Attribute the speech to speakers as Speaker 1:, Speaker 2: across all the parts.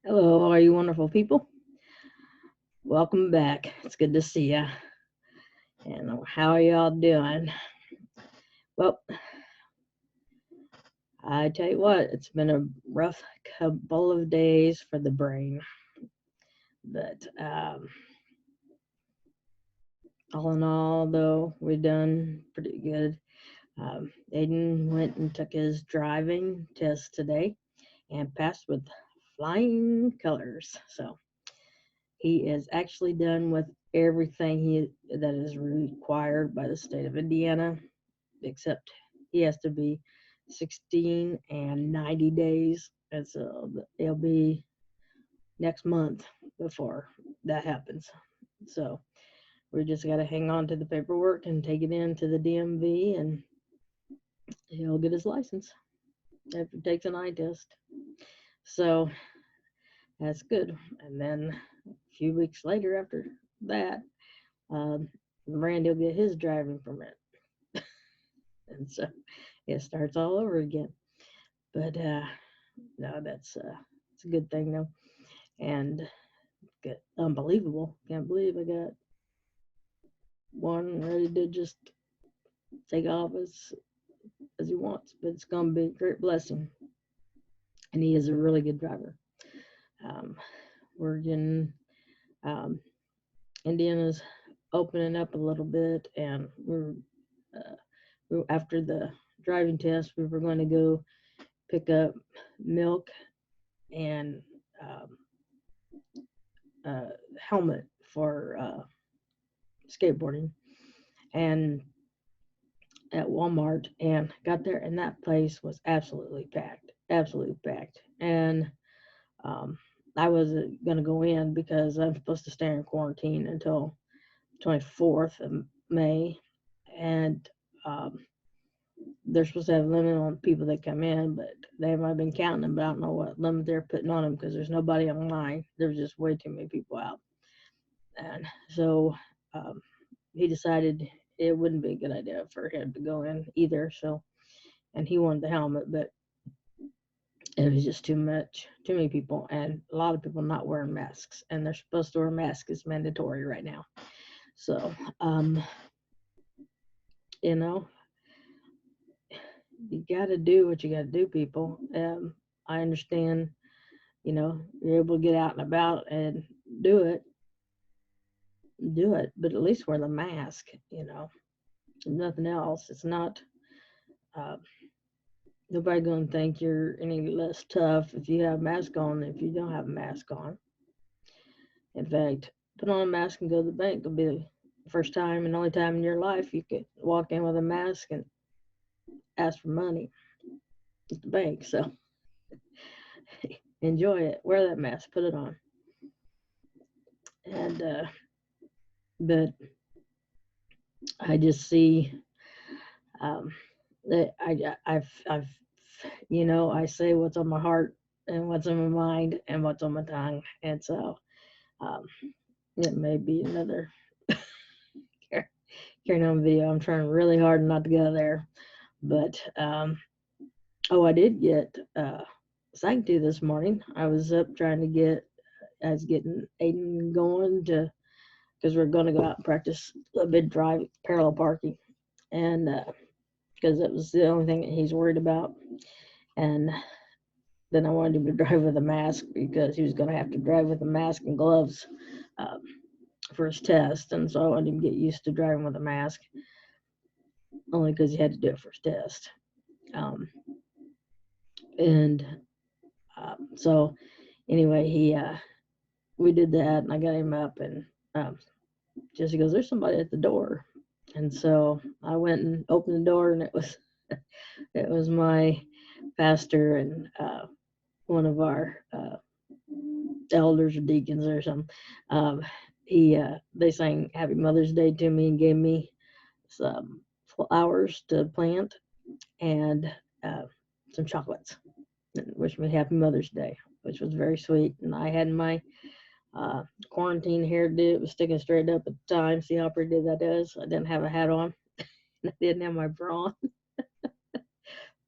Speaker 1: Hello, all you wonderful people. Welcome back. It's good to see ya. And how are y'all doing? Well, I tell you what, it's been a rough couple of days for the brain, but all in all, though, we've done pretty good. Aiden went and took his driving test today and passed with flying colors. So he is actually done with everything that is required by the state of Indiana, except he has to be 16 and 90 days. And so it'll be next month before that happens. So we just got to hang on to the paperwork and take it in to the DMV, and he'll get his license after he takes an eye test. So that's good. And then a few weeks later after that, um, Randy will get his driving permit. And so it starts all over again. But no, it's a good thing though, and good, unbelievable. Can't believe I got one ready to just take off as he wants. But it's gonna be a great blessing, and he is a really good driver. Um, we're getting um, Indiana's opening up a little bit, and after the driving test, we were going to go pick up milk and um, uh, helmet for skateboarding, and at Walmart, and got there, and that place was absolutely packed. And um, I wasn't gonna go in because I'm supposed to stay in quarantine until 24th of May, and um, they're supposed to have a limit on people that come in, but they might have been counting them, but I don't know what limit they're putting on them because there's nobody online. There's just way too many people out. And so um, he decided it wouldn't be a good idea for him to go in either. So, and he wanted the helmet, but it was just too much, too many people, and a lot of people not wearing masks, and they're supposed to wear a mask. It's mandatory right now. So, you know, you got to do what you got to do, people. I understand, you're able to get out and about and do it, but at least wear the mask, nothing else. It's not, uh, nobody gonna think you're any less tough if you have a mask on than if you don't have a mask on. In fact, put on a mask and go to the bank. It'll be the first time and only time in your life you could walk in with a mask and ask for money at the bank. So enjoy it. Wear that mask. Put it on. And but I just see um, that I've I say what's on my heart and what's on my mind and what's on my tongue, and so um, it may be another carrying on video. I'm trying really hard not to go there, but oh, I did get sanctity this morning. I was up trying to I was getting Aiden going to, because we're going to go out and practice a bit drive parallel parking, and because that was the only thing that he's worried about. And then I wanted him to drive with a mask because he was going to have to drive with a mask and gloves um, for his test, and so I wanted him to get used to driving with a mask, only because he had to do it for his test. Um, and so anyway, we did that, and I got him up, and Jesse goes, "There's somebody at the door," and so I went and opened the door, and it was my pastor and one of our elders or deacons or something. Um, they sang Happy Mother's Day to me and gave me some flowers to plant and some chocolates, and wished me Happy Mother's Day, which was very sweet. And I had my quarantine hairdo. It was sticking straight up at the time. See how pretty that is? I didn't have a hat on. And I didn't have my bra on.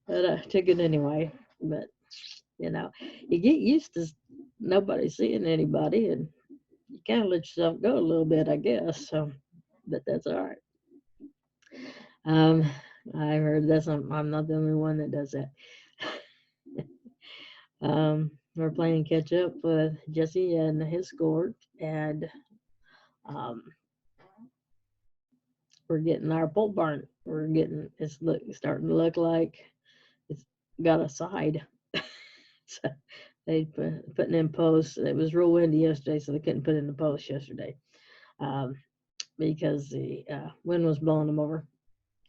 Speaker 1: But I took it anyway. But, you get used to nobody's seeing anybody, and you kind of let yourself go a little bit, I guess. So, but that's all right. Um, I heard I'm not the only one that does that. We're playing catch up with Jesse and his score, and um, we're getting our pole barn. Starting to look like it's got a side. So putting in posts. It was real windy yesterday, so they couldn't put in the post yesterday um, because the wind was blowing them over,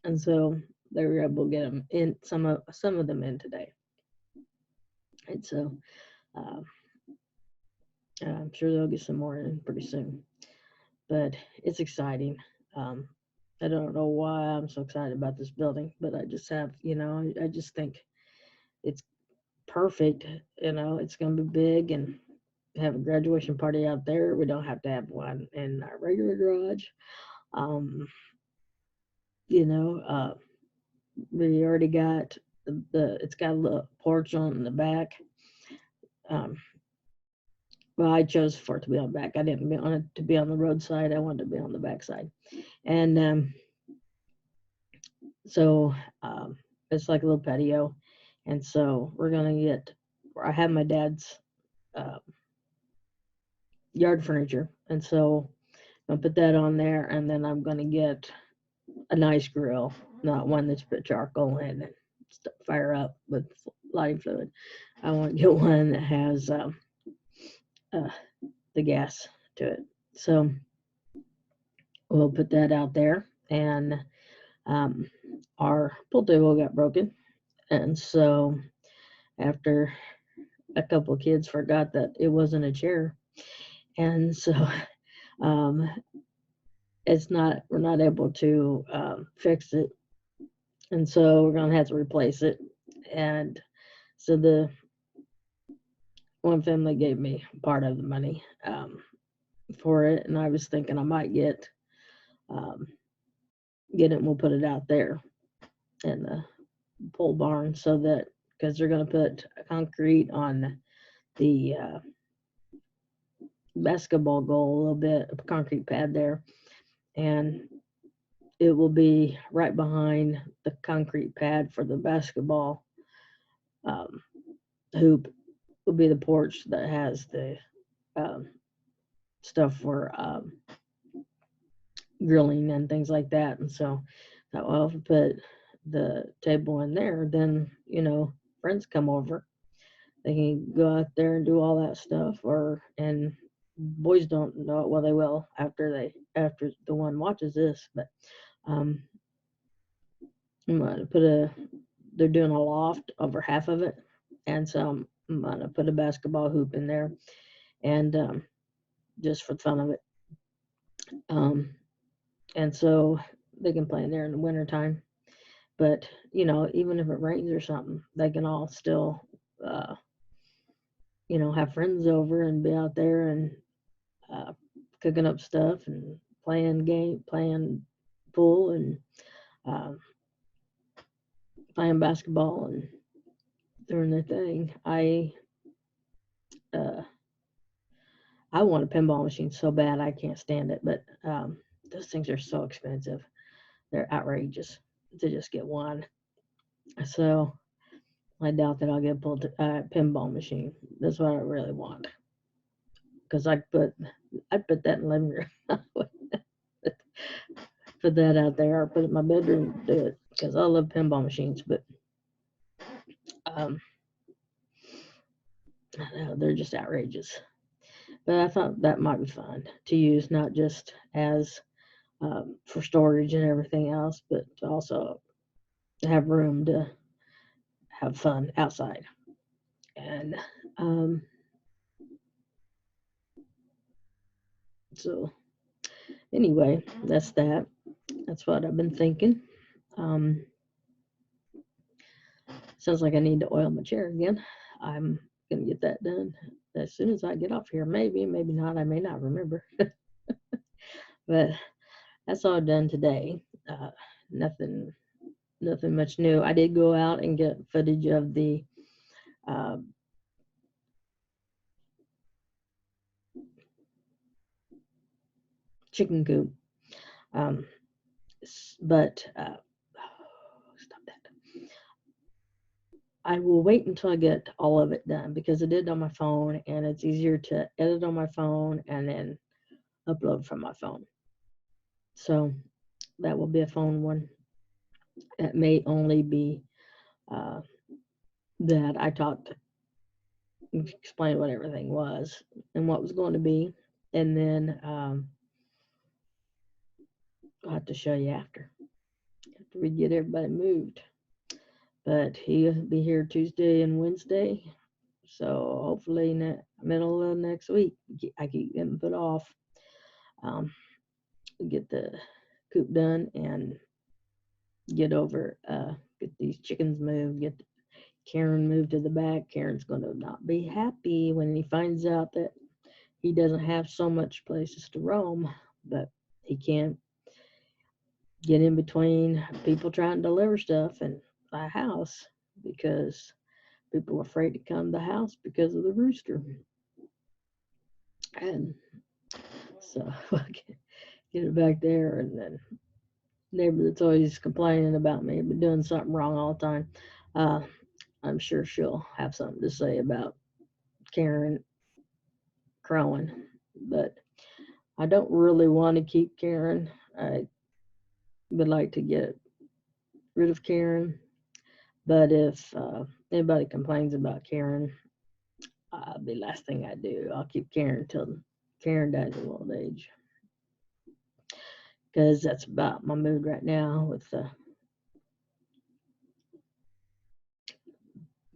Speaker 1: and so they were able to get them in some of them in today. And so uh, I'm sure they'll get some more in pretty soon. But it's exciting. Um, I don't know why I'm so excited about this building, but I just have, I just think it's perfect. It's going to be big and have a graduation party out there. We don't have to have one in our regular garage. Um, you know, uh, we already got it's got a little porch on the back. Um, well, I chose for it to be on the back. I didn't want it to be on the roadside. I wanted to be on the back side. And so it's like a little patio. And so I have my dad's uh, yard furniture. And so I'll put that on there. And then I'm going to get a nice grill, not one that's put charcoal in and fire up with lighting fluid. I want to get one that has uh, the gas to it. So we'll put that out there. And um, our pool table got broken. And so after a couple of kids forgot that it wasn't a chair. And so um, we're not able to fix it. And so we're going to have to replace it. And so the one family gave me part of the money for it. And I was thinking I might um, get it and we'll put it out there in the pole barn because they're going to put concrete on the basketball goal a little bit, a concrete pad there. And it will be right behind the concrete pad for the basketball um, hoop. Will be the porch that has the um, stuff for grilling and things like that. And so if we put the table in there, then friends come over. They can go out there and do all that stuff. And boys don't know it. Well, they will after the one watches this. But I'm gonna they're doing a loft over half of it, and so I'm gonna put a basketball hoop in there, and just for the fun of it. And so they can play in there in the wintertime. But even if it rains or something, they can all still have friends over and be out there and cooking up stuff and playing pool and um, playing basketball and doing their thing. Uh, I want a pinball machine so bad I can't stand it, but those things are so expensive. They're outrageous to just get one. So I doubt that I'll get a pinball machine. That's what I really want. Because I'd put that in the living room. Put that out there or put it in my bedroom to do it. Because I love pinball machines, but they're just outrageous. But I thought that might be fun to use, not just as for storage and everything else, but also to have room to have fun outside. And so anyway, that's that. That's what I've been thinking. Sounds like I need to oil my chair again. I'm gonna get that done as soon as I get off here. Maybe not. I may not remember. But that's all done today. Nothing much new. I did go out and get footage of the chicken coop. But stop that. I will wait until I get all of it done because I did it on my phone, and it's easier to edit on my phone and then upload from my phone. So that will be a phone one. It may only be uh, that I talked, explained what everything was and what was going to be, and then I'll have to show you after we get everybody moved. But he'll be here Tuesday and Wednesday, so hopefully middle of next week I keep getting put off. Get the coop done and get these chickens moved, get Karen moved to the back. Karen's going to not be happy when he finds out that he doesn't have so much places to roam, but he can't get in between people trying to deliver stuff and the house because people are afraid to come to the house because of the rooster. And so get it back there, and then neighbor that's always complaining about me but doing something wrong all the time. I'm sure she'll have something to say about Karen crowing, but I don't really want to keep Karen. I would like to get rid of Karen, but if anybody complains about Karen, the last thing I do, I'll keep Karen until Karen dies of old age, because that's about my mood right now with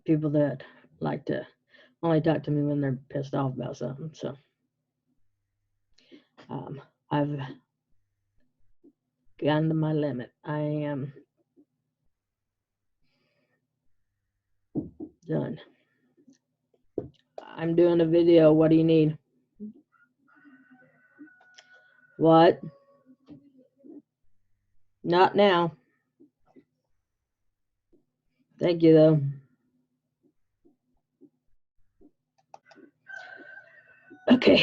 Speaker 1: people that like to only talk to me when they're pissed off about something. So I've gotten to my limit. I am done. I'm doing a video. What do you need? What? Not now. Thank you, though. Okay.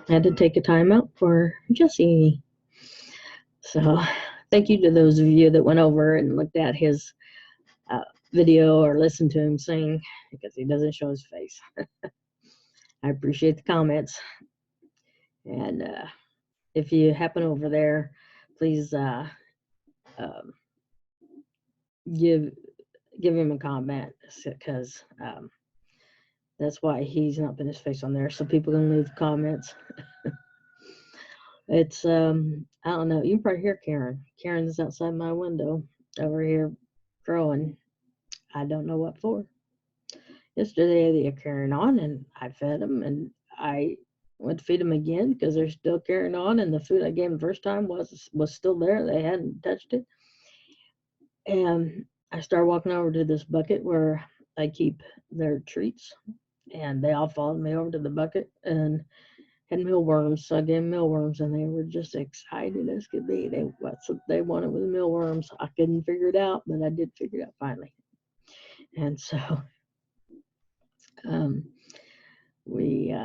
Speaker 1: Had to take a time out for Jesse. So thank you to those of you that went over and looked at his video or listened to him sing, because he doesn't show his face. I appreciate the comments. And if you happen over there, please give him a comment, because that's why he's not putting his face on there, so people can leave comments. It's I don't know, you can probably hear Karen. Karen's outside my window over here crowing. I don't know what for. Yesterday they were carrying on, and I fed them, and I went to feed them again because they're still carrying on, and the food I gave them the first time was still there. They hadn't touched it. And I started walking over to this bucket where I keep their treats, and they all followed me over to the bucket and had mealworms. So I gave them mealworms, and they were just excited as could be. What they wanted was mealworms. I couldn't figure it out, but I did figure it out finally. And so we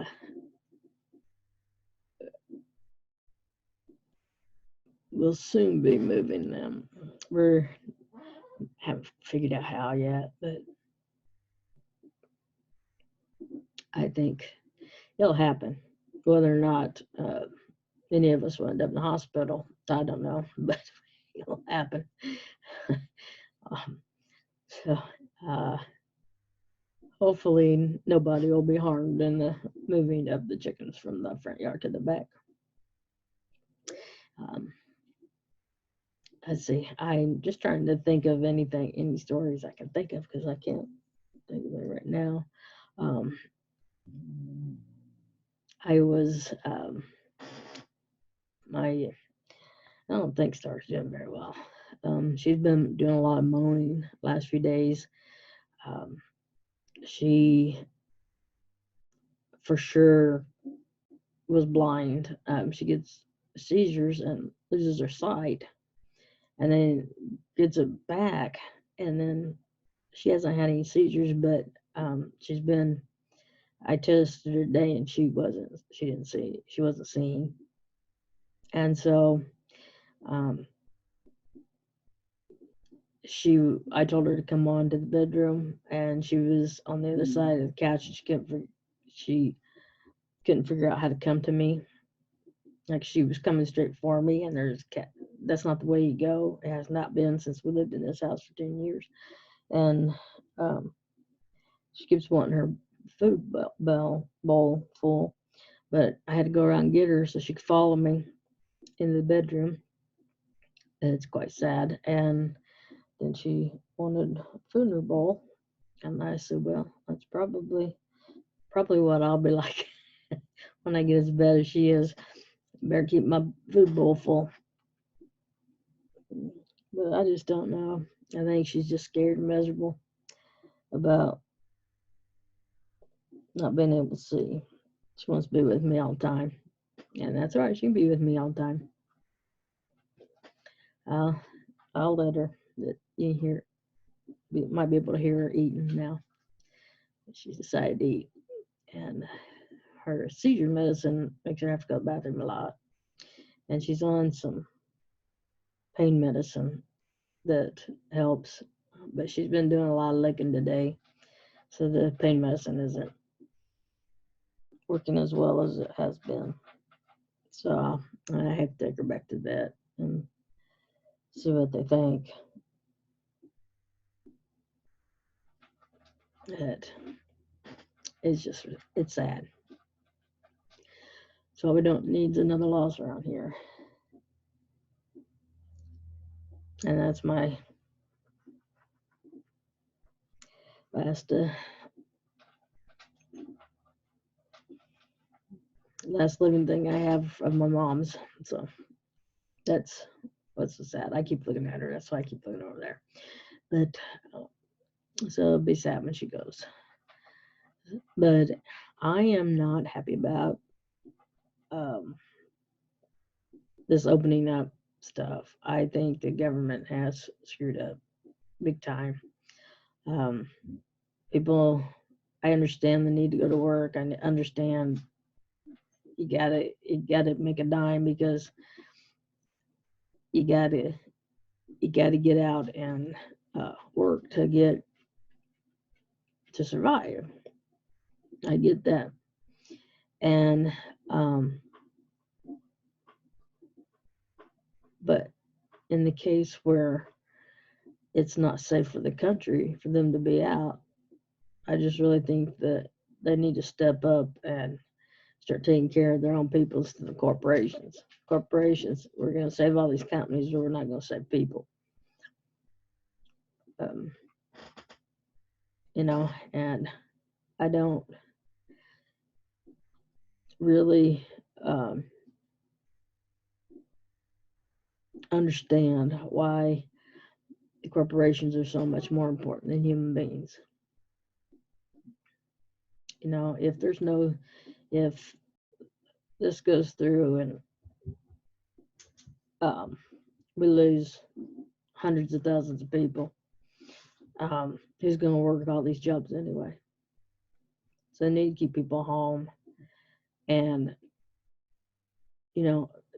Speaker 1: will soon be moving them. We haven't figured out how yet, but I think it'll happen. Whether or not any of us will end up in the hospital, I don't know, but it'll happen. So hopefully nobody will be harmed in the moving of the chickens from the front yard to the back. Let's see. I'm just trying to think of any stories I can think of, because I can't think of it right now. I was I don't think Star's doing very well. She's been doing a lot of moaning last few days. She for sure was blind. She gets seizures and loses her sight, and then gets it back, and then she hasn't had any seizures, but I tested her today, and she wasn't seeing. And so um, I told her to come on to the bedroom, and she was on the other side of the couch, and she couldn't figure out how to come to me. Like, she was coming straight for me, and that's not the way you go. It has not been since we lived in this house for 10 years. And um, she keeps wanting her food bowl full, but I had to go around and get her so she could follow me into the bedroom. And it's quite sad. And then she wanted food in her bowl, and I said, "Well, that's probably what I'll be like when I get as bad as she is. Better keep my food bowl full." But I just don't know. I think she's just scared and miserable about not being able to see. She wants to be with me all the time, and that's all right. She can be with me all the time. I'll I'll let her. That you hear, might be able to hear her eating now. She's decided to eat, and her seizure medicine makes her have to go to the bathroom a lot, and she's on some pain medicine that helps, but she's been doing a lot of licking today, so the pain medicine isn't working as well as it has been. So I have to take her back to the vet and see what they think. It's sad. So we don't need another loss around here, and that's my last last living thing I have of my mom's. So that's what's so sad. I keep looking at her. That's why I keep looking over there. But so it'll be sad when she goes. But I am not happy about um, this opening up stuff. I think the government has screwed up big time. Um, People, I understand the need to go to work. I understand you gotta make a dime because you gotta get out and work to survive. I get that, and but in the case where it's not safe for the country for them to be out, I just really think that they need to step up and start taking care of their own people instead of corporations. Corporations, we're going to save all these companies, but we're not going to save people. Um, and I don't really understand why the corporations are so much more important than human beings. If this goes through and um, we lose hundreds of thousands of people, who's going to work all these jobs anyway? So they need to keep people home and,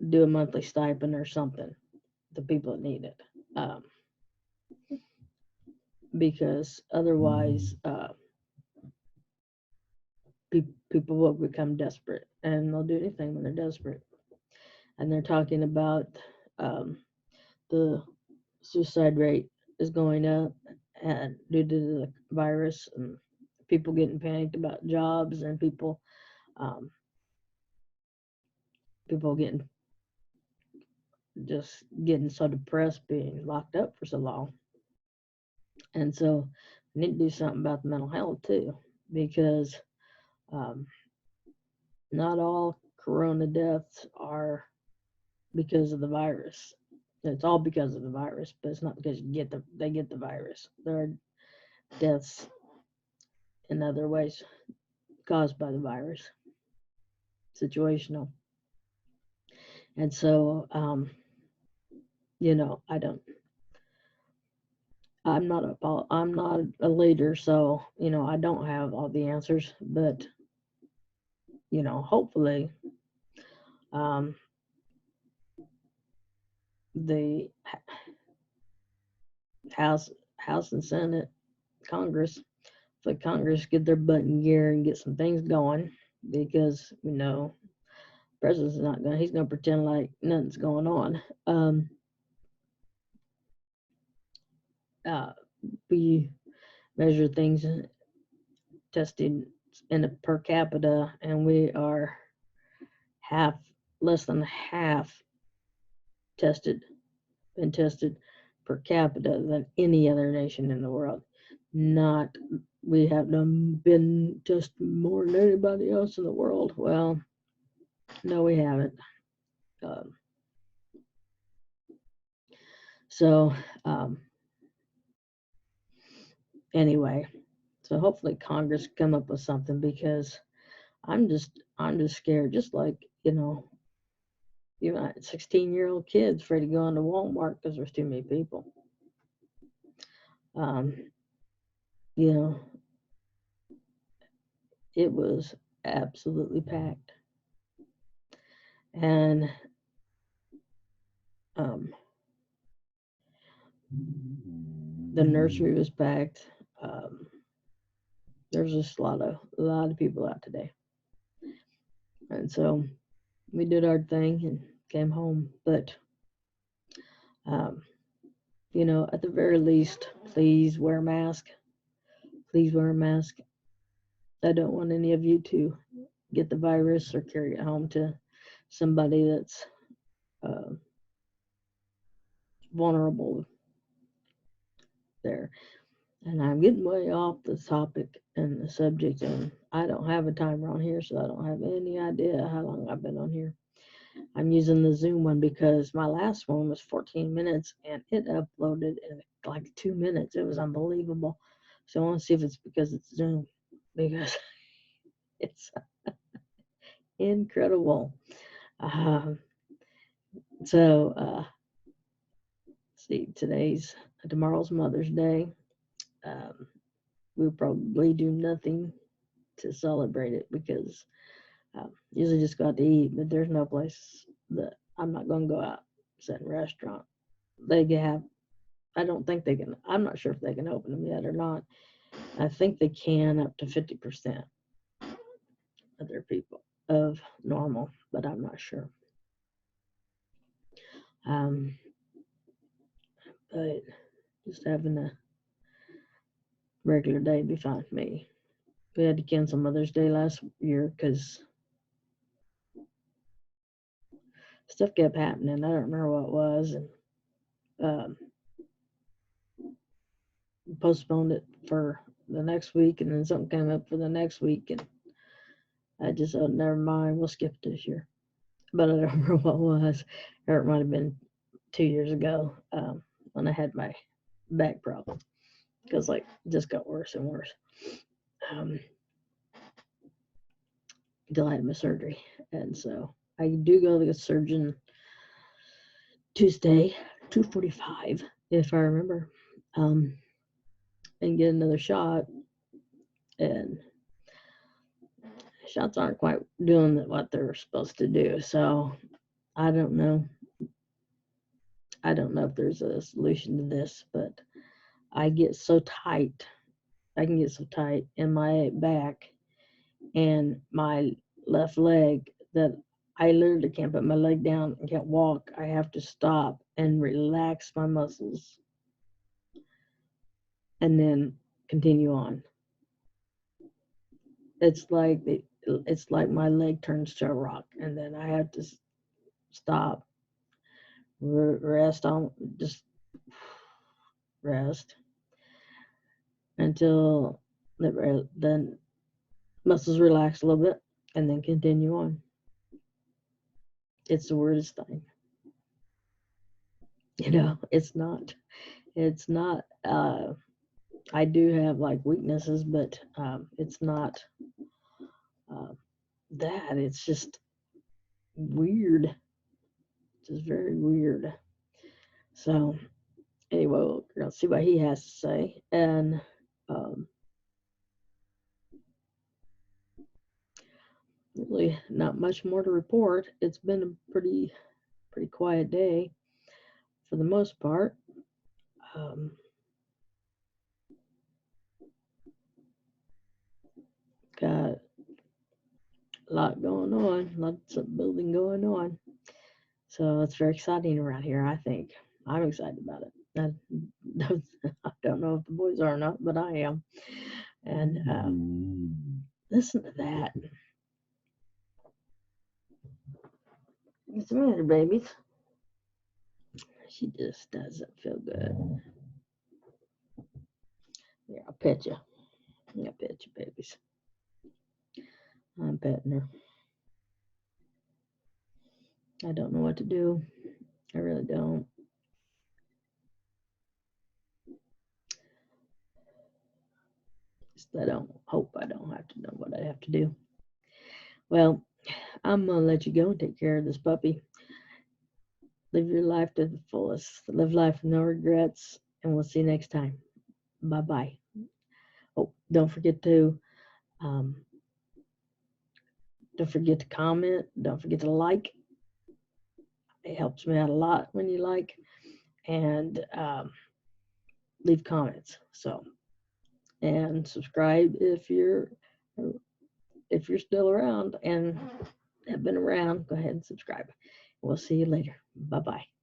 Speaker 1: do a monthly stipend or something to people that need it. Because otherwise, people will become desperate, and they'll do anything when they're desperate. And they're talking about the suicide rate is going up, and due to the virus, and people getting panicked about jobs, and um, people getting so depressed being locked up for so long. And so we need to do something about the mental health too, because um, not all corona deaths are because of the virus. It's all because of the virus, but it's not because they get the virus. There are deaths in other ways caused by the virus, situational. And so, I don't. I'm not a leader, so I don't have all the answers. But hopefully, um, the House, House and Senate, Congress, if Congress get their butt in gear and get some things going, because president's not gonna, he's gonna pretend like nothing's going on. Uh, we measure things tested in a per capita, and we are half, less than half tested, been tested per capita than any other nation in the world. Not, we have been tested more than anybody else in the world. Well, no, we haven't. Um, so, anyway, so hopefully Congress come up with something, because I'm just scared. Just like, you got 16-year-old kids afraid to go into Walmart because there's too many people. Um, you know, it was absolutely packed, and um, the nursery was packed. Um, there's just a lot of people out today, and so we did our thing and came home. But um, at the very least, please wear a mask. Please wear a mask. I don't want any of you to get the virus or carry it home to somebody that's uh, vulnerable there. And I'm getting way off the topic and the subject, and I don't have a timer on here, so I don't have any idea how long I've been on here. I'm using the Zoom one because my last one was 14 minutes and it uploaded in like 2 minutes. It was unbelievable. So I want to see if it's because it's Zoom, because it's incredible. Um, so, see, tomorrow's Mother's Day. Um, we'll probably do nothing to celebrate it, because usually just go out to eat, but there's no place that I'm not going to go out, sit in a restaurant. They have, I don't think they can, I'm not sure if they can open them yet or not. I think they can up to 50% of their people of normal, but I'm not sure. Um, but just having a regular day be fine with me. We had to cancel Mother's Day last year because stuff kept happening. I don't remember what it was, and um, postponed it for the next week, and then something came up for the next week, and I just said, never mind, we'll skip it this year. But I don't remember what it was, or it might have been 2 years ago, when I had my back problem, because like it just got worse and worse until I had my surgery. And so I do go to the surgeon Tuesday, 2:45, if I remember, and get another shot. And shots aren't quite doing what they're supposed to do. So I don't know. I don't know if there's a solution to this, but I get so tight. I can get so tight in my back and my left leg that I literally can't put my leg down and can't walk. I have to stop and relax my muscles and then continue on. It's like my leg turns to a rock, and then I have to stop, just rest until the muscles relax a little bit, and then continue on. It's the weirdest thing. It's not, I do have like weaknesses, but it's not uh, that. It's just weird. It's just very weird. So, anyway, we're going to see what he has to say. And really not much more to report. It's been a pretty quiet day. for the most part, um, got a lot going on, lots of building going on. So it's very exciting around here, I think. I'm excited about it. I don't know if the boys are or not, but I am. And listen to that. What's the matter, babies? She just doesn't feel good. Yeah, I'll pet you. I'll pet you, babies. I'm petting her. I don't know what to do. I really don't. I don't hope I don't have to know what I have to do. Well, I'm gonna let you go and take care of this puppy. Live your life to the fullest. Live life with no regrets, and we'll see you next time. Bye bye. Oh, um, don't forget to comment. Don't forget to like. It helps me out a lot when you like and leave comments. So and subscribe if you're still around and have been around. Go ahead and subscribe. We'll see you later. Bye bye.